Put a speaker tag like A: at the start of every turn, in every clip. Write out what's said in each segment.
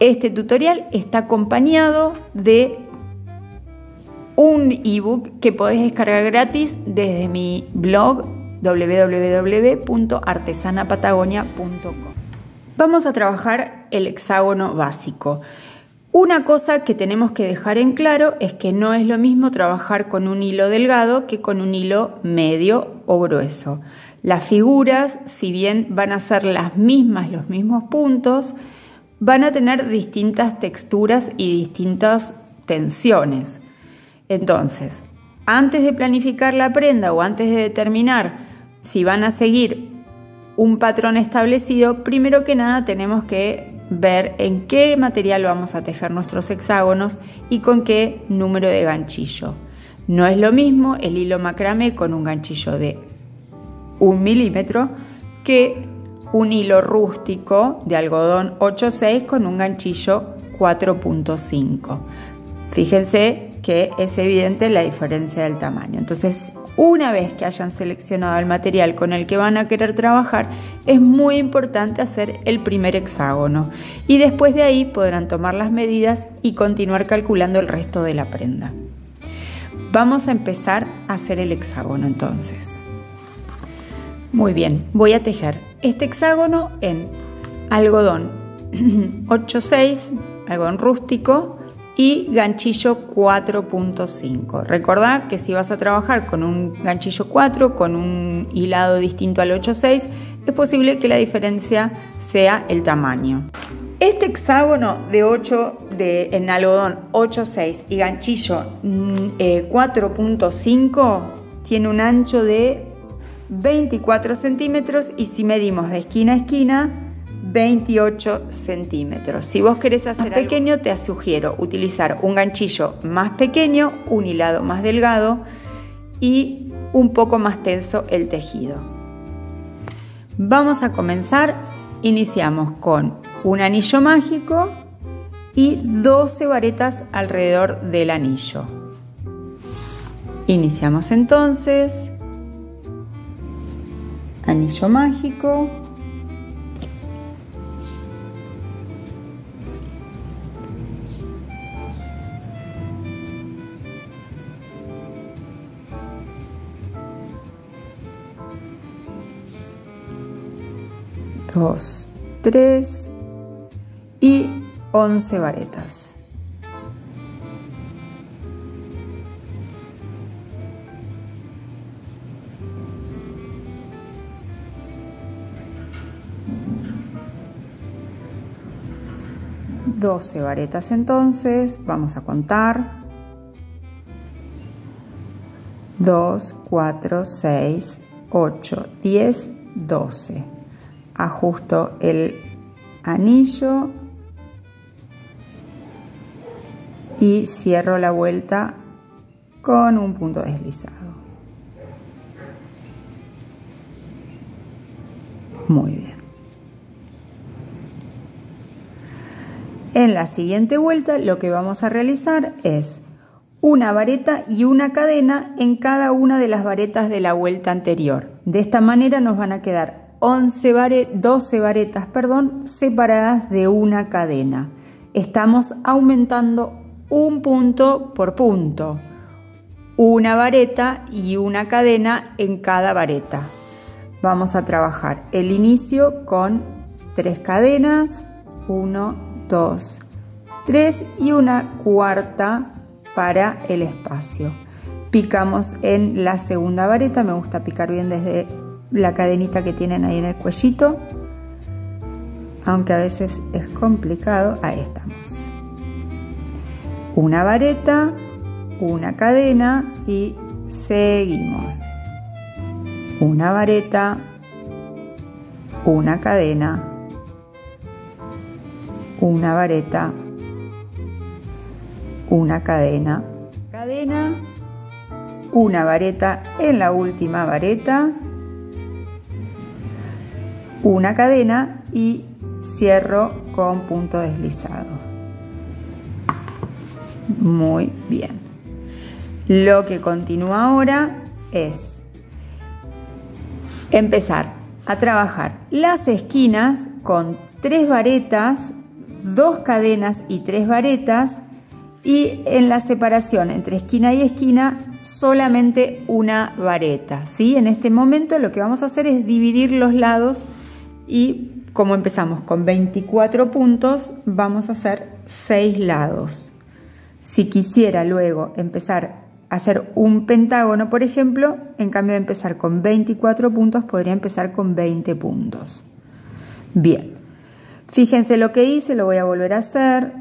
A: Este tutorial está acompañado de un ebook que podés descargar gratis desde mi blog www.artesanapatagonia.com. Vamos a trabajar el hexágono básico. Una cosa que tenemos que dejar en claro es que no es lo mismo trabajar con un hilo delgado que con un hilo medio o grueso. Las figuras, si bien van a ser las mismas, los mismos puntos, van a tener distintas texturas y distintas tensiones. Entonces, antes de planificar la prenda o antes de determinar si van a seguir un patrón establecido, primero que nada tenemos que ver en qué material vamos a tejer nuestros hexágonos y con qué número de ganchillo. No es lo mismo el hilo macramé con un ganchillo de 1 milímetro que un hilo rústico de algodón 8,6 con un ganchillo 4,5. Fíjense que es evidente la diferencia del tamaño. Entonces, una vez que hayan seleccionado el material con el que van a querer trabajar, es muy importante hacer el primer hexágono y después de ahí podrán tomar las medidas y continuar calculando el resto de la prenda. Vamos a empezar a hacer el hexágono entonces. Muy bien, voy a tejer este hexágono en algodón 8,6, algodón rústico, y ganchillo 4,5. Recordá que si vas a trabajar con un ganchillo 4, con un hilado distinto al 8,6, es posible que la diferencia sea el tamaño. Este hexágono en algodón 8,6 y ganchillo 4,5 tiene un ancho de 24 centímetros y si medimos de esquina a esquina, 28 centímetros. Si vos querés hacer más pequeño, te sugiero utilizar un ganchillo más pequeño, un hilado más delgado y un poco más tenso el tejido. Vamos a comenzar. Iniciamos con un anillo mágico y 12 varetas alrededor del anillo. Iniciamos entonces. Anillo mágico. Dos, 3 y 11 varetas. Doce varetas entonces, vamos a contar. 2, 4, 6, 8, 10, 12. Ajusto el anillo y cierro la vuelta con un punto deslizado. Muy bien. En la siguiente vuelta lo que vamos a realizar es una vareta y una cadena en cada una de las varetas de la vuelta anterior. De esta manera nos van a quedar 12 varetas, separadas de una cadena. Estamos aumentando un punto por punto, una vareta y una cadena en cada vareta. Vamos a trabajar el inicio con 3 cadenas, 1, 2, 3 y una cuarta para el espacio. Picamos en la segunda vareta, me gusta picar bien desde la cadenita que tienen ahí en el cuellito, aunque a veces es complicado. Ahí estamos. Una vareta, una cadena y seguimos. Una vareta, una cadena, una vareta, una cadena, una vareta en la última vareta, una cadena y cierro con punto deslizado. Muy bien. Lo que continúa ahora es empezar a trabajar las esquinas con 3 varetas, 2 cadenas y 3 varetas, y en la separación entre esquina y esquina solamente una vareta, ¿sí? En este momento lo que vamos a hacer es dividir los lados, y como empezamos con 24 puntos, vamos a hacer 6 lados. Si quisiera luego empezar a hacer un pentágono, por ejemplo, en cambio de empezar con 24 puntos, podría empezar con 20 puntos. Bien, fíjense lo que hice, lo voy a volver a hacer.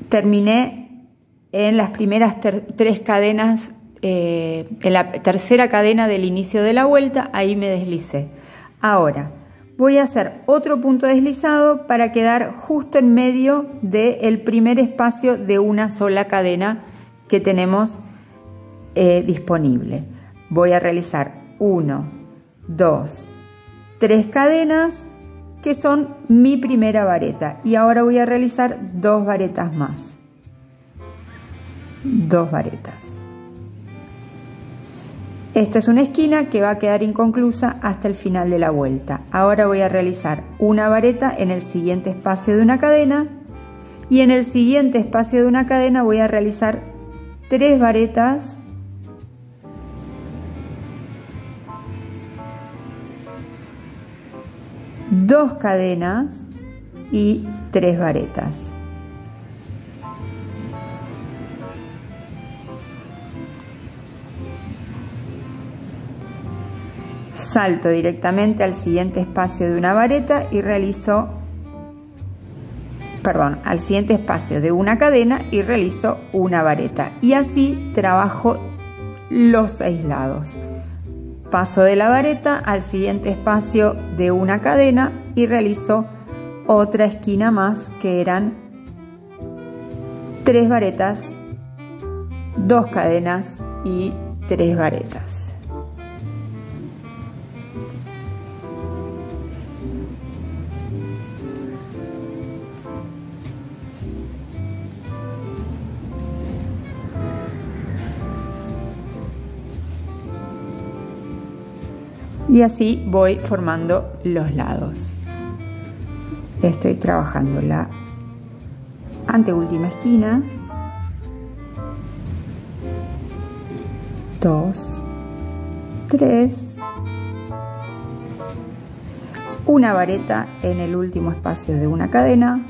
A: Terminé en las primeras 3 cadenas, en la tercera cadena del inicio de la vuelta, ahí me deslicé. Ahora voy a hacer otro punto deslizado para quedar justo en medio del primer espacio de una sola cadena que tenemos disponible. Voy a realizar 1, 2, 3 cadenas que son mi primera vareta, y ahora voy a realizar 2 varetas más. 2 varetas. Esta es una esquina que va a quedar inconclusa hasta el final de la vuelta. Ahora voy a realizar una vareta en el siguiente espacio de una cadena, y en el siguiente espacio de una cadena voy a realizar 3 varetas, dos cadenas y 3 varetas. Salto directamente al siguiente espacio de una vareta y realizo, al siguiente espacio de una cadena y realizo una vareta, y así trabajo los 6 lados. Paso de la vareta al siguiente espacio de una cadena y realizo otra esquina más, que eran 3 varetas, 2 cadenas y 3 varetas. Y así voy formando los lados. Estoy trabajando la anteúltima esquina, 2, 3, una vareta en el último espacio de una cadena,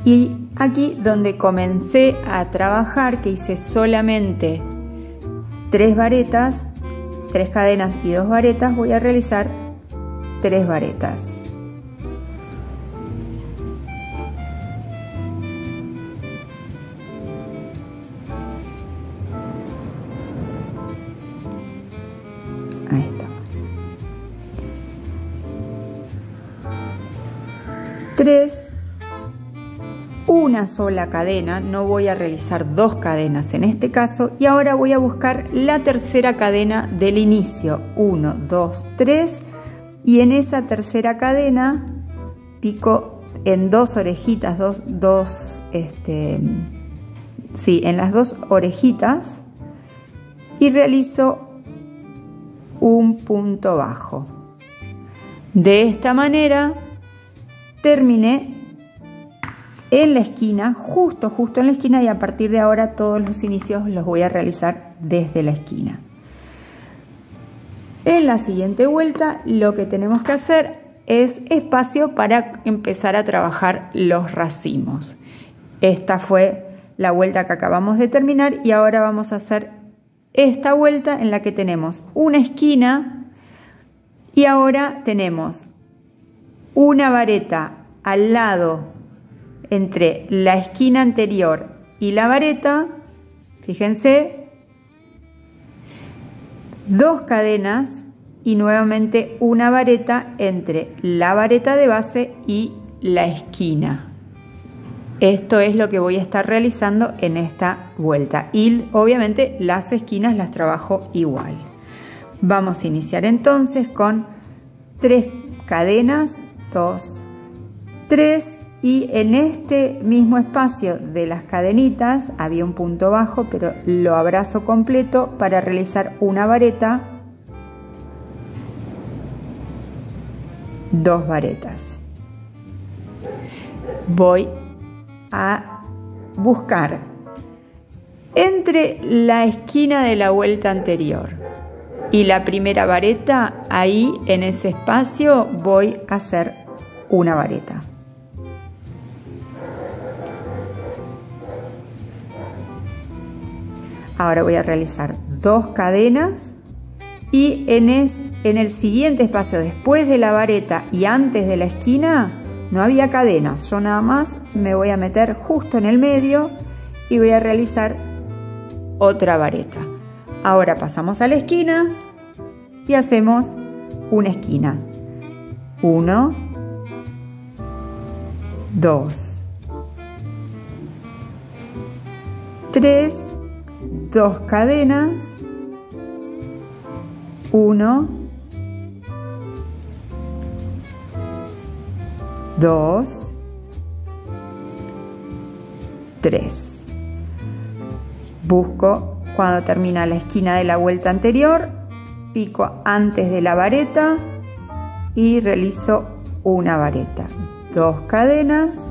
A: y aquí donde comencé a trabajar, que hice solamente 3 varetas, 3 cadenas y 2 varetas, voy a realizar 3 varetas. Ahí estamos. 3, una sola cadena, no voy a realizar 2 cadenas en este caso, y ahora voy a buscar la tercera cadena del inicio, 1, 2, 3, y en esa tercera cadena pico en 2 orejitas, en las 2 orejitas, y realizo un punto bajo. De esta manera terminé en la esquina, justo en la esquina, y a partir de ahora todos los inicios los voy a realizar desde la esquina. En la siguiente vuelta lo que tenemos que hacer es espacio para empezar a trabajar los racimos. Esta fue la vuelta que acabamos de terminar, y ahora vamos a hacer esta vuelta en la que tenemos una esquina, y ahora tenemos una vareta al lado entre la esquina anterior y la vareta, fíjense, 2 cadenas y nuevamente una vareta entre la vareta de base y la esquina. Esto es lo que voy a estar realizando en esta vuelta, y obviamente las esquinas las trabajo igual. Vamos a iniciar entonces con 3 cadenas, 2, 3, y en este mismo espacio de las cadenitas había un punto bajo, pero lo abrazo completo para realizar una vareta, 2 varetas. Voy a buscar entre la esquina de la vuelta anterior y la primera vareta, ahí en ese espacio voy a hacer una vareta. Ahora voy a realizar 2 cadenas y en el siguiente espacio, después de la vareta y antes de la esquina, no había cadenas. Yo nada más me voy a meter justo en el medio y voy a realizar otra vareta. Ahora pasamos a la esquina y hacemos una esquina. 1, 2, 3, 2 cadenas, 1, 2, 3. Busco cuando termina la esquina de la vuelta anterior, pico antes de la vareta y realizo una vareta, 2 cadenas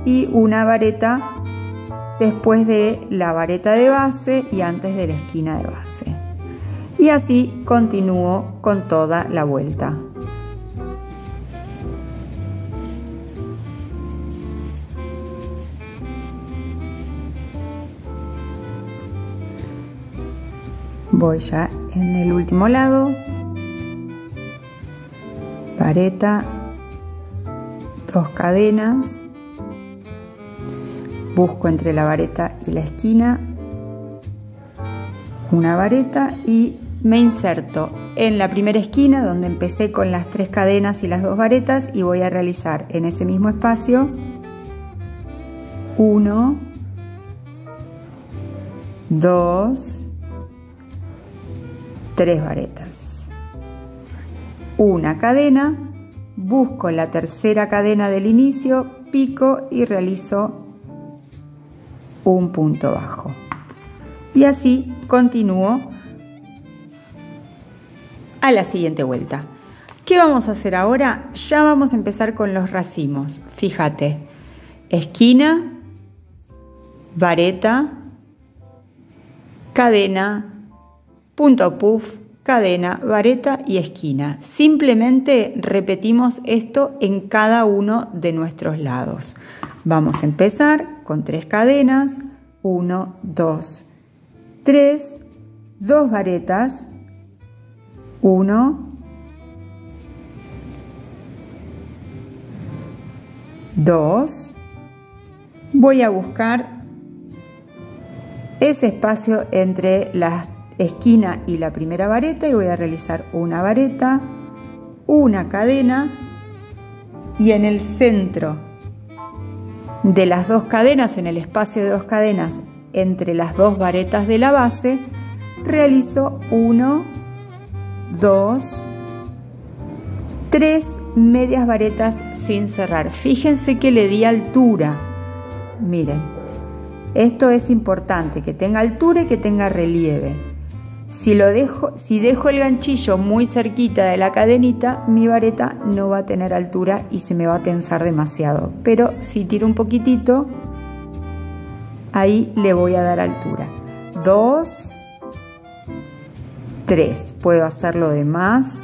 A: y una vareta después de la vareta de base y antes de la esquina de base. Y así continúo con toda la vuelta. Voy ya en el último lado, vareta, 2 cadenas, busco entre la vareta y la esquina una vareta y me inserto en la primera esquina donde empecé con las 3 cadenas y las 2 varetas y voy a realizar en ese mismo espacio 1, 2, 3 varetas, una cadena, busco la tercera cadena del inicio, pico y realizo un punto bajo. Y así continúo a la siguiente vuelta. ¿Qué vamos a hacer ahora? Ya vamos a empezar con los racimos. Fíjate, esquina, vareta, cadena, punto puff, cadena, vareta y esquina. Simplemente repetimos esto en cada uno de nuestros lados. Vamos a empezar con 3 cadenas, 1, 2, 3, 2 varetas, 1, 2, voy a buscar ese espacio entre la esquina y la primera vareta y voy a realizar una vareta, una cadena y en el centro de las 2 cadenas, en el espacio de 2 cadenas entre las 2 varetas de la base, realizo 1, 2, 3 medias varetas sin cerrar. Fíjense que le di altura. Miren, esto es importante, que tenga altura y que tenga relieve. Si dejo el ganchillo muy cerquita de la cadenita, mi vareta no va a tener altura y se me va a tensar demasiado. Pero si tiro un poquitito, ahí le voy a dar altura. 2, 3. Puedo hacerlo de más,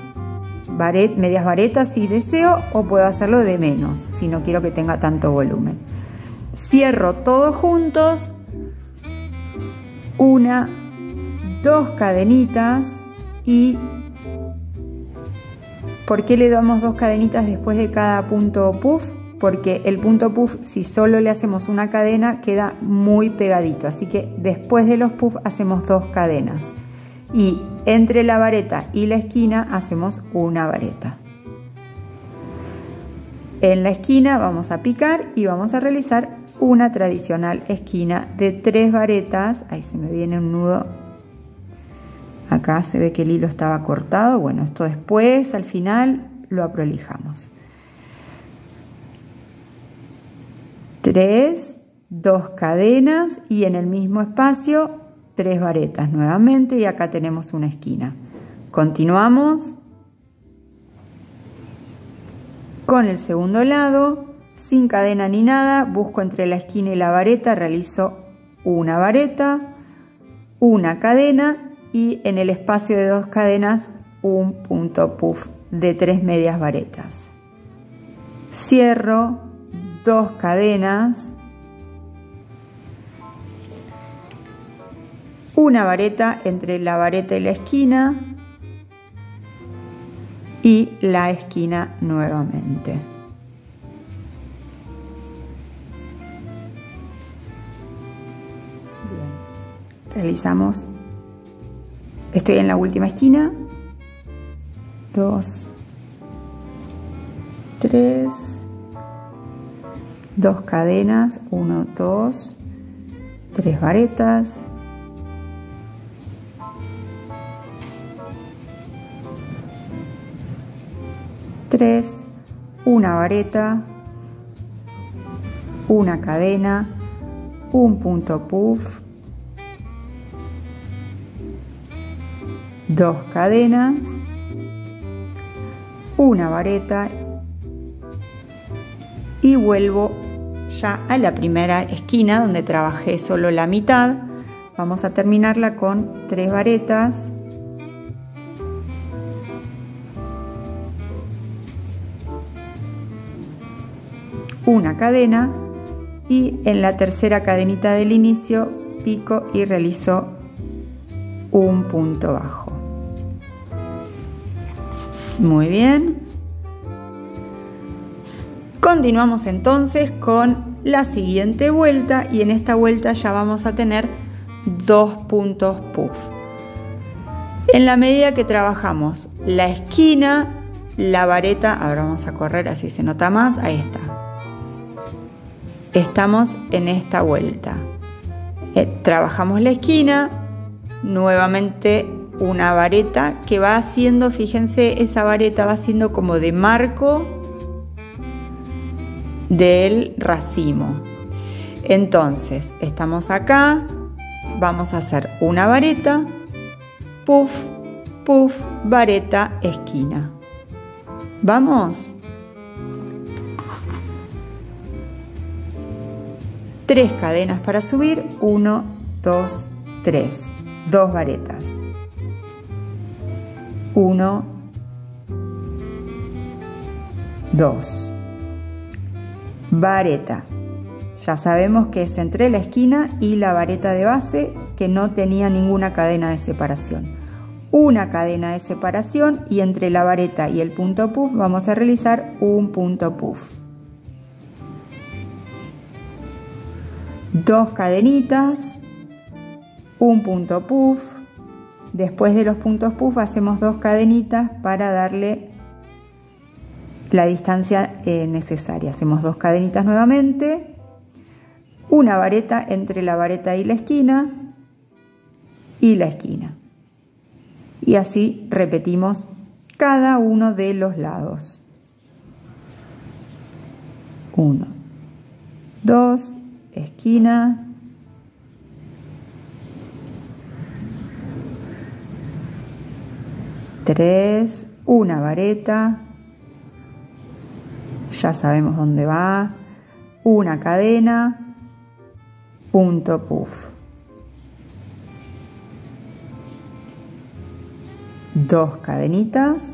A: medias varetas si deseo, o puedo hacerlo de menos si no quiero que tenga tanto volumen. Cierro todos juntos, 1, 2 cadenitas. Y ¿por qué le damos 2 cadenitas después de cada punto puff? Porque el punto puff, si solo le hacemos una cadena, queda muy pegadito, así que después de los puff hacemos 2 cadenas y entre la vareta y la esquina hacemos una vareta. En la esquina vamos a picar y vamos a realizar una tradicional esquina de 3 varetas. Ahí se me viene un nudo. Acá se ve que el hilo estaba cortado. Bueno, esto después, al final, lo aprolijamos. 3, 2 cadenas y en el mismo espacio 3 varetas nuevamente y acá tenemos una esquina. Continuamos con el segundo lado, sin cadena ni nada, busco entre la esquina y la vareta, realizo una vareta, una cadena y en el espacio de 2 cadenas un punto puff de 3 medias varetas. Cierro 2 cadenas, una vareta entre la vareta y la esquina y la esquina nuevamente. Bien. Realizamos, estoy en la última esquina, 2, 3, 2 cadenas, 1, 2, 3 varetas, una vareta, una cadena, un punto puff, 2 cadenas, una vareta y vuelvo ya a la primera esquina donde trabajé solo la mitad. Vamos a terminarla con 3 varetas, una cadena y en la tercera cadenita del inicio pico y realizo un punto bajo. Muy bien. Continuamos entonces con la siguiente vuelta y en esta vuelta ya vamos a tener 2 puntos puff. En la medida que trabajamos la esquina, la vareta, ahora vamos a correr así se nota más, ahí está. Estamos en esta vuelta. Trabajamos la esquina, nuevamente una vareta que va haciendo, fíjense, esa vareta va haciendo como de marco del racimo. Entonces, estamos acá, vamos a hacer una vareta, puff, puff, vareta, esquina. ¿Vamos? 3 cadenas para subir, 1, 2, 3, 2 varetas, 1, 2, vareta, ya sabemos que es entre la esquina y la vareta de base que no tenía ninguna cadena de separación, una cadena de separación y entre la vareta y el punto puff vamos a realizar un punto puff. 2 cadenitas, un punto puff, después de los puntos puff hacemos 2 cadenitas para darle la distancia necesaria, hacemos 2 cadenitas nuevamente, una vareta entre la vareta y la esquina y así repetimos cada uno de los lados. 1, 2, esquina, 3, una vareta, ya sabemos dónde va, una cadena, punto puff, 2 cadenitas,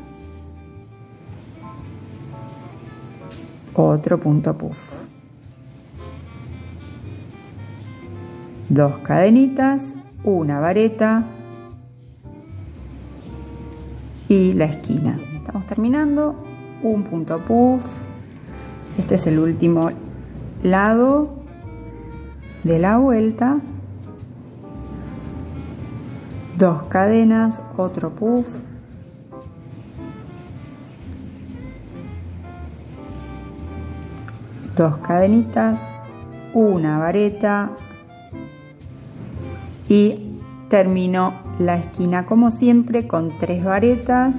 A: otro punto puff, 2 cadenitas, una vareta y la esquina. Estamos terminando, un punto puff, este es el último lado de la vuelta, 2 cadenas, otro puff, dos cadenitas, una vareta y termino la esquina como siempre con 3 varetas,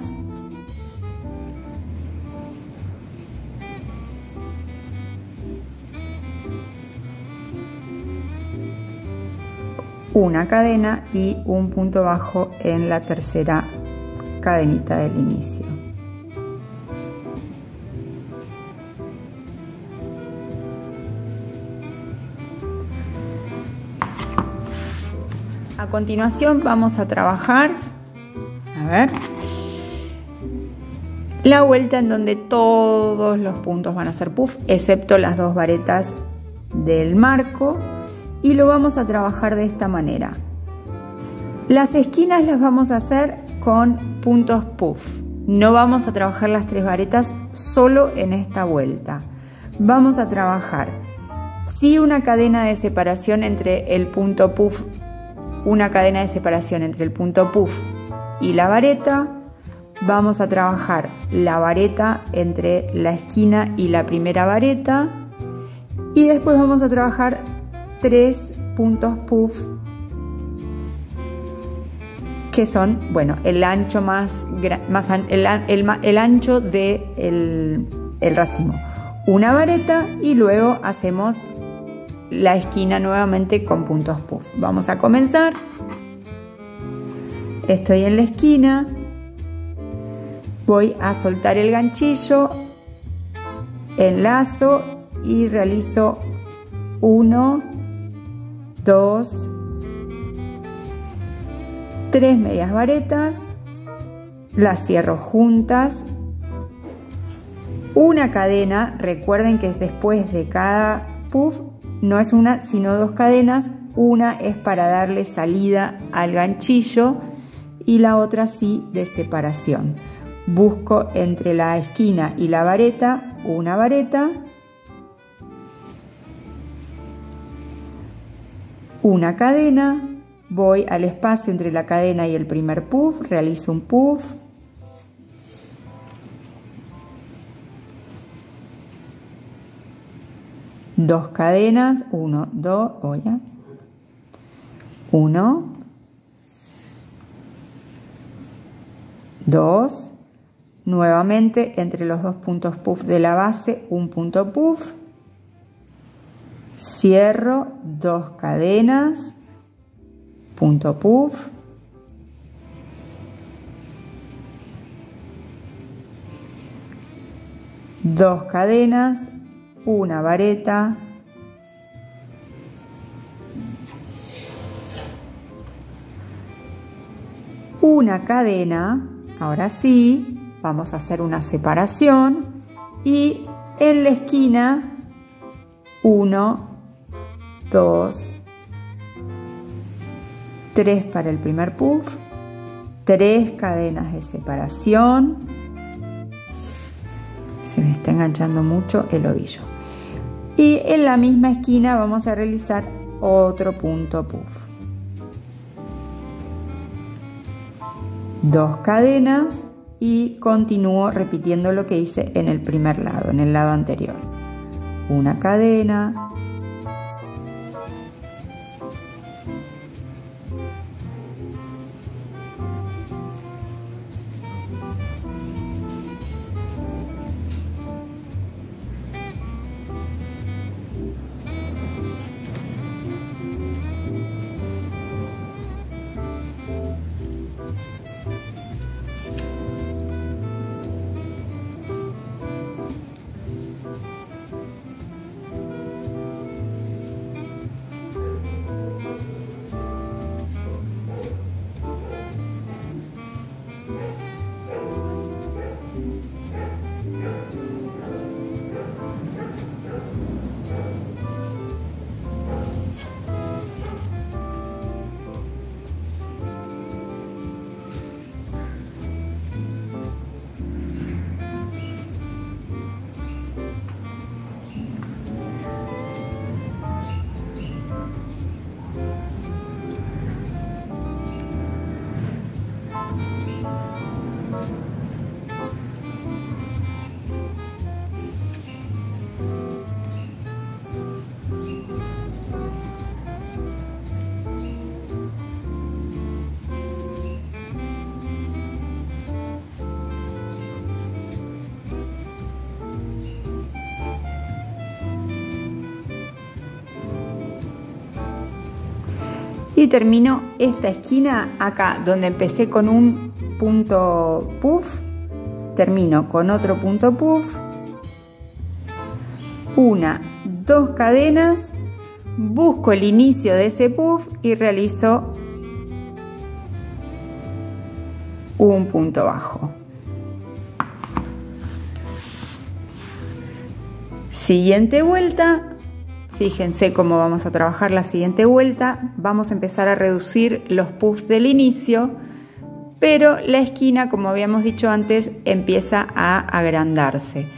A: una cadena y un punto bajo en la tercera cadenita del inicio. A continuación vamos a trabajar, a ver, la vuelta en donde todos los puntos van a ser puff, excepto las dos varetas del marco, y lo vamos a trabajar de esta manera. Las esquinas las vamos a hacer con puntos puff. No vamos a trabajar las tres varetas solo en esta vuelta. Vamos a trabajar sí una cadena de separación entre el punto puff, una cadena de separación entre el punto puff y la vareta. Vamos a trabajar la vareta entre la esquina y la primera vareta, y después vamos a trabajar 3 puntos puff, que son, bueno, el ancho el ancho del racimo. Una vareta y luego hacemos la esquina nuevamente con puntos puff. Vamos a comenzar. Estoy en la esquina. Voy a soltar el ganchillo, enlazo y realizo 1, 2, 3 medias varetas, las cierro juntas, una cadena. Recuerden que después de cada puff no es una sino 2 cadenas, una es para darle salida al ganchillo y la otra sí de separación. Busco entre la esquina y la vareta una vareta, una cadena, voy al espacio entre la cadena y el primer puff, realizo un puff, dos cadenas, 1, 2, 1, 2, nuevamente entre los dos puntos puff de la base un punto puff, cierro, 2 cadenas, punto puff, dos cadenas, una vareta, una cadena. Ahora sí, vamos a hacer una separación y en la esquina 1, 2, 3 para el primer puff, 3 cadenas de separación. Se me está enganchando mucho el ovillo. Y en la misma esquina vamos a realizar otro punto puff. 2 cadenas y continúo repitiendo lo que hice en el primer lado, en el lado anterior. Una cadena, y termino esta esquina acá donde empecé con un punto puff, termino con otro punto puff, 1, 2 cadenas, busco el inicio de ese puff y realizo un punto bajo. Siguiente vuelta. Fíjense cómo vamos a trabajar la siguiente vuelta. Vamos a empezar a reducir los puffs del inicio, pero la esquina, como habíamos dicho antes, empieza a agrandarse.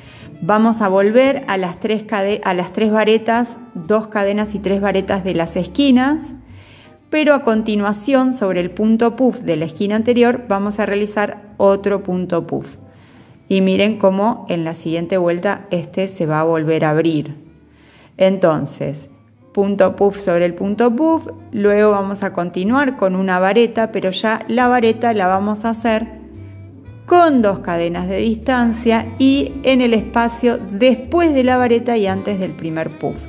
A: Vamos a volver a las tres varetas, 2 cadenas y 3 varetas de las esquinas, pero a continuación, sobre el punto puff de la esquina anterior, vamos a realizar otro punto puff. Y miren cómo en la siguiente vuelta este se va a volver a abrir. Entonces, punto puff sobre el punto puff, luego vamos a continuar con una vareta, pero ya la vareta la vamos a hacer con 2 cadenas de distancia y en el espacio después de la vareta y antes del primer puff.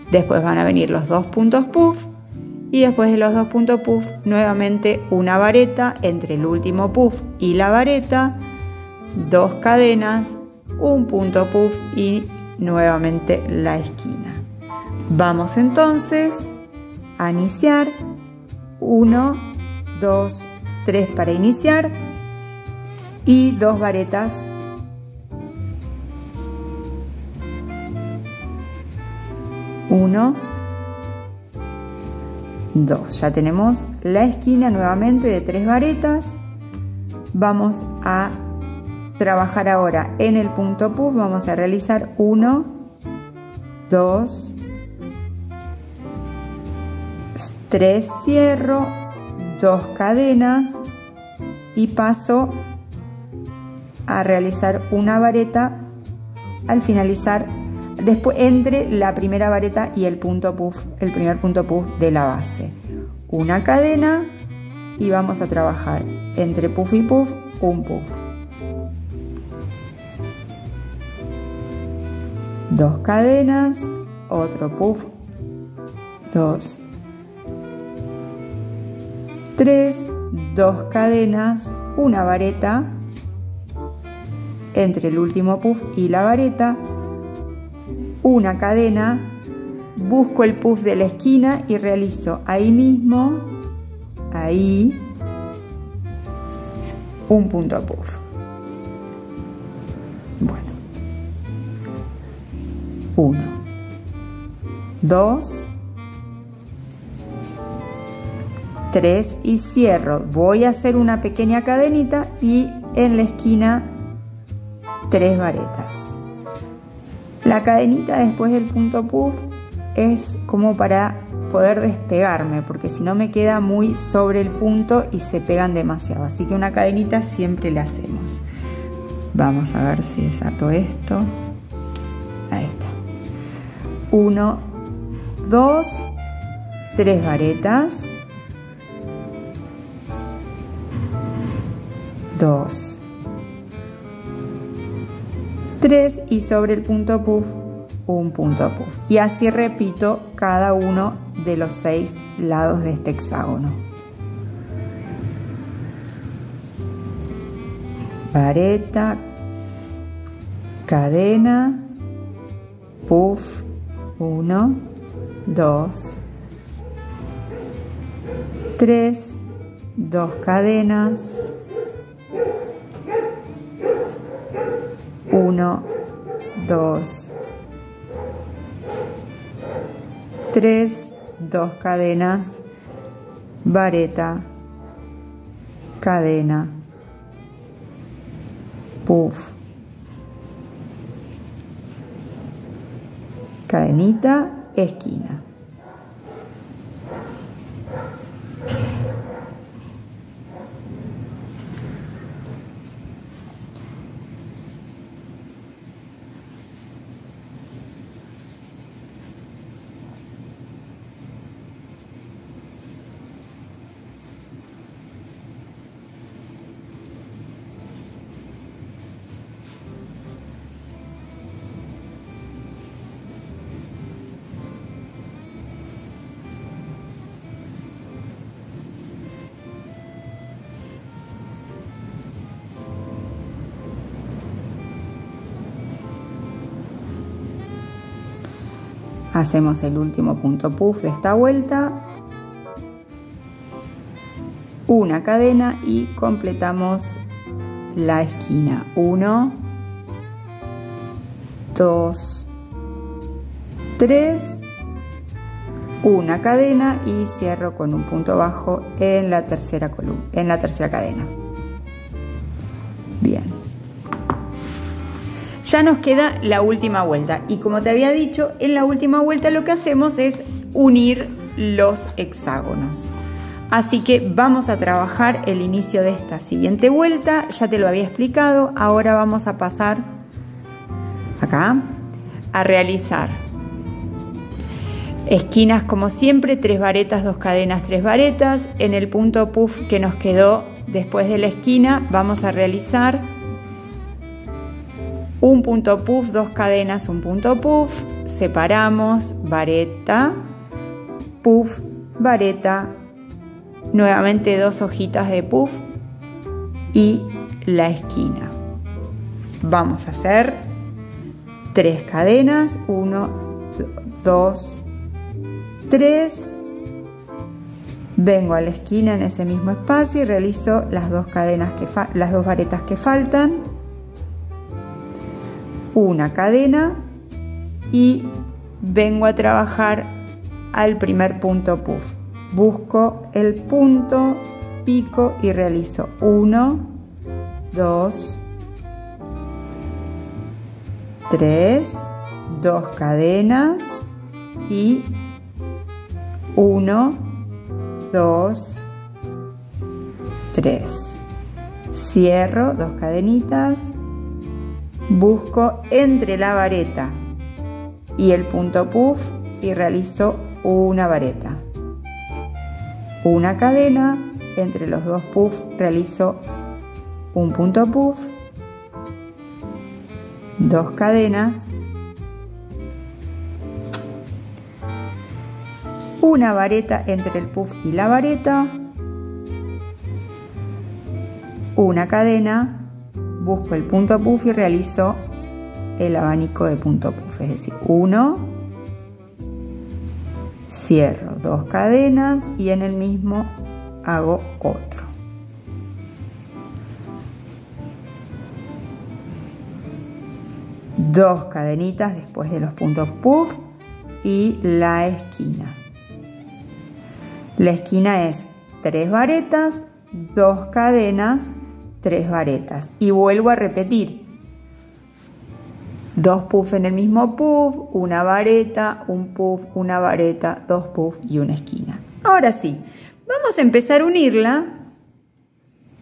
A: Después van a venir los 2 puntos puff y después de los 2 puntos puff nuevamente una vareta entre el último puff y la vareta, 2 cadenas, un punto puff y nuevamente la esquina. Vamos entonces a iniciar. 1, 2, 3 para iniciar y 2 varetas. 1, 2. Ya tenemos la esquina nuevamente de 3 varetas. Vamos a trabajar ahora en el punto puff. Vamos a realizar 1, 2, 3, cierro, 2 cadenas y paso a realizar una vareta al finalizar, después entre la primera vareta y el punto puff, el primer punto puff de la base. Una cadena y vamos a trabajar entre puff y puff un puff. 2 cadenas, otro puff, 2, 3, 2 cadenas, una vareta entre el último puff y la vareta, una cadena, busco el puff de la esquina y realizo ahí mismo, ahí, un punto puff. Bueno, 1, 2, 3 y cierro. Voy a hacer una pequeña cadenita y en la esquina 3 varetas. La cadenita después del punto puff es como para poder despegarme, porque si no me queda muy sobre el punto y se pegan demasiado, así que una cadenita siempre la hacemos. Vamos a ver si desato esto. Ahí está. 1, 2, 3 varetas, 2, 3 y sobre el punto puff un punto puff, y así repito cada uno de los 6 lados de este hexágono. Vareta, cadena, puff, 1, 2, 3, 2 cadenas, 1, 2, 3, 2 cadenas, vareta, cadena, puff, cadenita, esquina. Hacemos el último punto puff de esta vuelta una cadena y completamos la esquina. 1, 2, 3, una cadena y cierro con un punto bajo en la tercera columna, en la tercera cadena. Bien. Ya nos queda la última vuelta y como te había dicho, en la última vuelta lo que hacemos es unir los hexágonos. Así que vamos a trabajar el inicio de esta siguiente vuelta, ya te lo había explicado, ahora vamos a pasar acá a realizar esquinas como siempre, 3 varetas, 2 cadenas, 3 varetas. En el punto puff que nos quedó después de la esquina vamos a realizar un punto puff, 2 cadenas, un punto puff, separamos, vareta, puff, vareta, nuevamente 2 hojitas de puff y la esquina. Vamos a hacer 3 cadenas, 1, 2, 3, vengo a la esquina en ese mismo espacio y realizo las 2 cadenas las 2 varetas que faltan, una cadena y vengo a trabajar al primer punto puff. Busco el punto, pico y realizo 1, 2, 3, 2 cadenas y 1, 2, 3. Cierro 2 cadenitas, busco entre la vareta y el punto puff y realizo una vareta. Una cadena, entre los 2 puffs realizo un punto puff, 2 cadenas, una vareta entre el puff y la vareta, una cadena, busco el punto puff y realizo el abanico de punto puff, es decir, 1, cierro 2 cadenas y en el mismo hago otro. Dos cadenitas después de los puntos puff y la esquina. La esquina es 3 varetas, 2 cadenas, 3 varetas y vuelvo a repetir 2 puff en el mismo puff, una vareta, un puff, una vareta, 2 puff y una esquina. Ahora sí, vamos a empezar a unirla,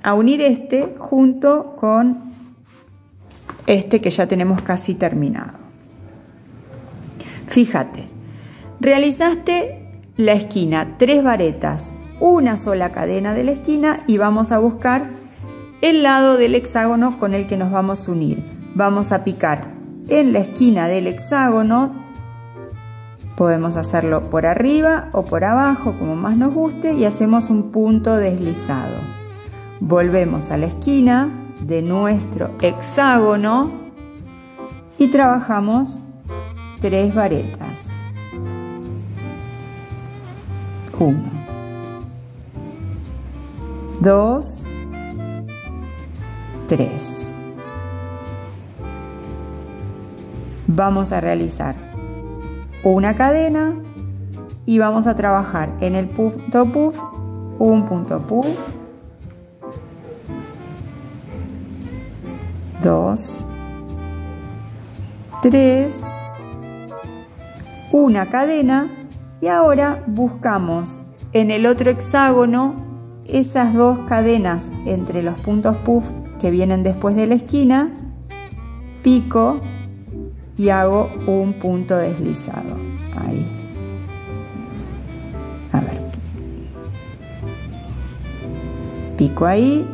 A: a unir este junto con este que ya tenemos casi terminado. Fíjate, realizaste la esquina, 3 varetas, una sola cadena de la esquina y vamos a buscar el lado del hexágono con el que nos vamos a unir. Vamos a picar en la esquina del hexágono, podemos hacerlo por arriba o por abajo como más nos guste y hacemos un punto deslizado. Volvemos a la esquina de nuestro hexágono y trabajamos 3 varetas. 1, 2, 3. Vamos a realizar una cadena y vamos a trabajar en el punto puff, un punto puff, 2, 3, una cadena y ahora buscamos en el otro hexágono esas 2 cadenas entre los puntos puff que vienen después de la esquina, pico y hago un punto deslizado. Ahí. A ver. Pico ahí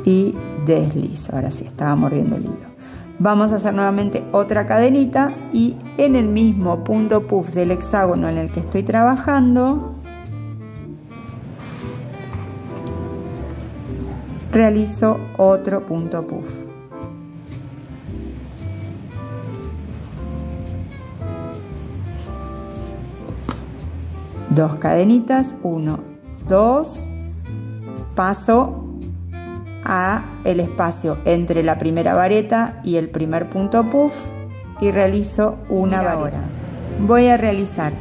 A: y deslizo. Ahora sí, estaba mordiendo el hilo. Vamos a hacer nuevamente otra cadenita y en el mismo punto puff del hexágono en el que estoy trabajando, realizo otro punto puff. Dos cadenitas, 1, 2, paso a el espacio entre la primera vareta y el primer punto puff y realizo una vareta. Ahora voy a realizar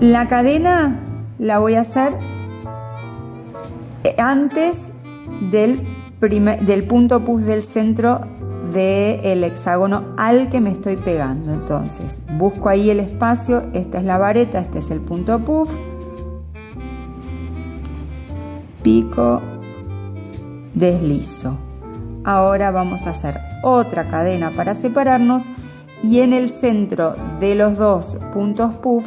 A: la cadena, la voy a hacer antes del punto puff del centro del hexágono al que me estoy pegando. Entonces busco ahí el espacio, esta es la vareta, este es el punto puff, pico, deslizo. Ahora vamos a hacer otra cadena para separarnos y en el centro de los dos puntos puff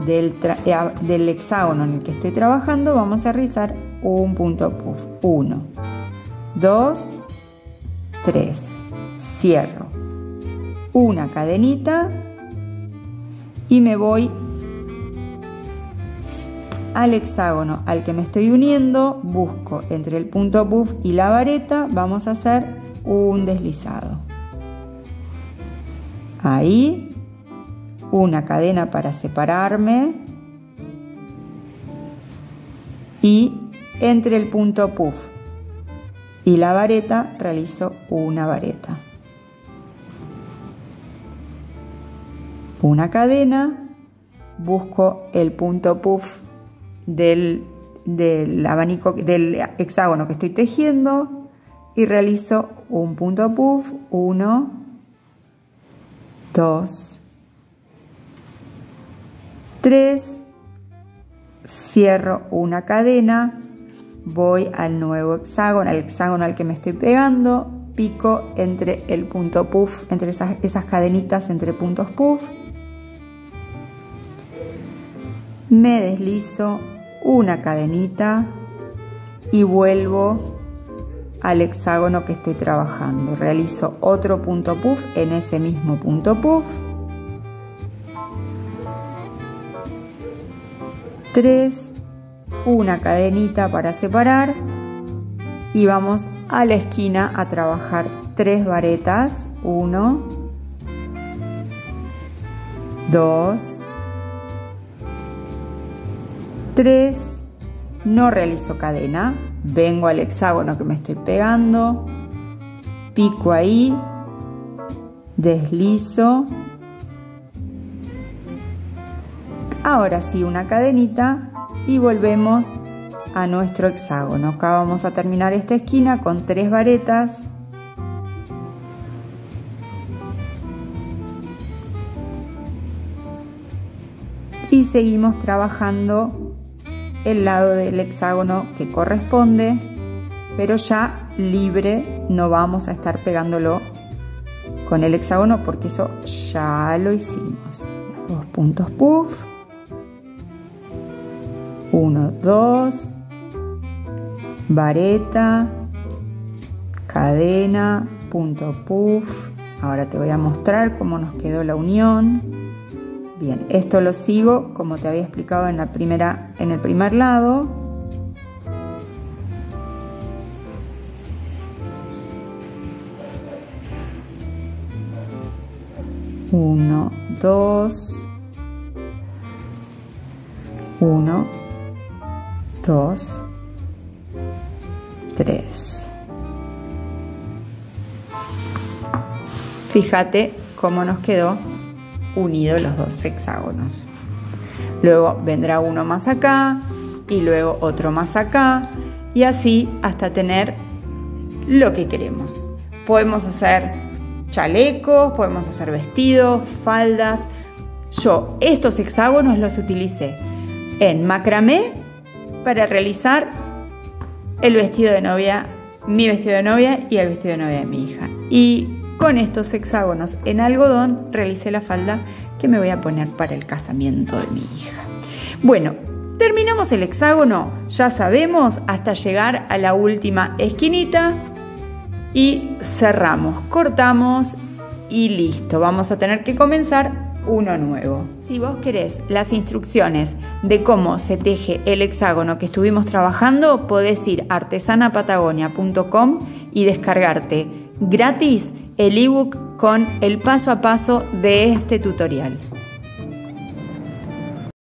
A: del hexágono en el que estoy trabajando vamos a realizar un punto puff. 1, 2, 3. Cierro una cadenita y me voy al hexágono al que me estoy uniendo, busco entre el punto puff y la vareta, vamos a hacer un deslizado. Ahí, una cadena para separarme y entre el punto puff y la vareta realizo una vareta. Una cadena, busco el punto puff del abanico, del hexágono que estoy tejiendo y realizo un punto puff, 1, 2, 3, cierro una cadena, voy al nuevo hexágono, al hexágono al que me estoy pegando, pico entre el punto puff, entre esas cadenitas entre puntos puff, me deslizo una cadenita y vuelvo al hexágono que estoy trabajando. Realizo otro punto puff en ese mismo punto puff. 3, una cadenita para separar y vamos a la esquina a trabajar 3 varetas. 1, 2, 3, no realizo cadena, vengo al hexágono que me estoy pegando, pico ahí, deslizo, ahora sí una cadenita y volvemos a nuestro hexágono. Acá vamos a terminar esta esquina con 3 varetas. Y seguimos trabajando el lado del hexágono que corresponde, pero ya libre, no vamos a estar pegándolo con el hexágono porque eso ya lo hicimos. 2 puntos puff, 1, 2, vareta, cadena, punto puff. Ahora te voy a mostrar cómo nos quedó la unión. Bien, esto lo sigo como te había explicado en el primer lado. Uno, 2, 1, 2, 3. Fíjate cómo nos quedó unidos los dos hexágonos. Luego vendrá uno más acá y luego otro más acá y así hasta tener lo que queremos. Podemos hacer chalecos, podemos hacer vestidos, faldas. Yo estos hexágonos los utilicé en macramé para realizar el vestido de novia, mi vestido de novia y el vestido de novia de mi hija. Y con estos hexágonos en algodón realicé la falda que me voy a poner para el casamiento de mi hija. Bueno, terminamos el hexágono, ya sabemos, hasta llegar a la última esquinita y cerramos, cortamos y listo. Vamos a tener que comenzar uno nuevo. Si vos querés las instrucciones de cómo se teje el hexágono que estuvimos trabajando, podés ir a artesanapatagonia.com y descargarte gratis el ebook con el paso a paso de este tutorial.